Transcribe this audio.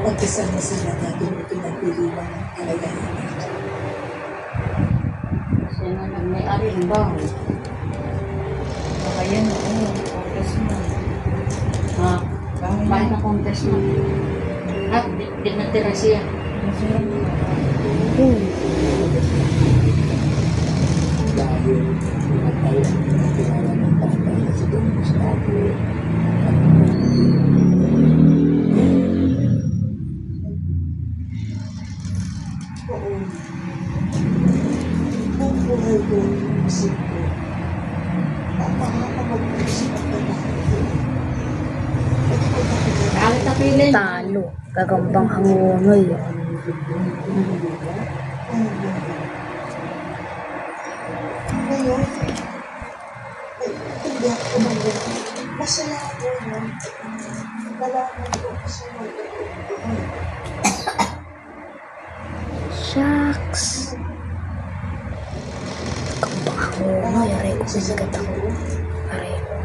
Pagkasama sana natin yung pinagpiliwan ng kalagayan natin. Siya na nag-may-ari ng bahay. Baka yan, oo. Focus mo. Ha? Bahay Bakit na. na contest mo? At di natira siya. Dahil pinatay ang pinatira ng tatay sa ganung estado. Oo. Kung buhay ko, isip ko, makakapag-isip ang lalaki. Kalit na pilin. Talo. Gagambang hangungoy. Ngayon, ay, hindi ako umalit. Masaya ako na nalaman ko sa mga Shucks. Gagambang hangungoy. Aray ko sinagat ako. Aray ko.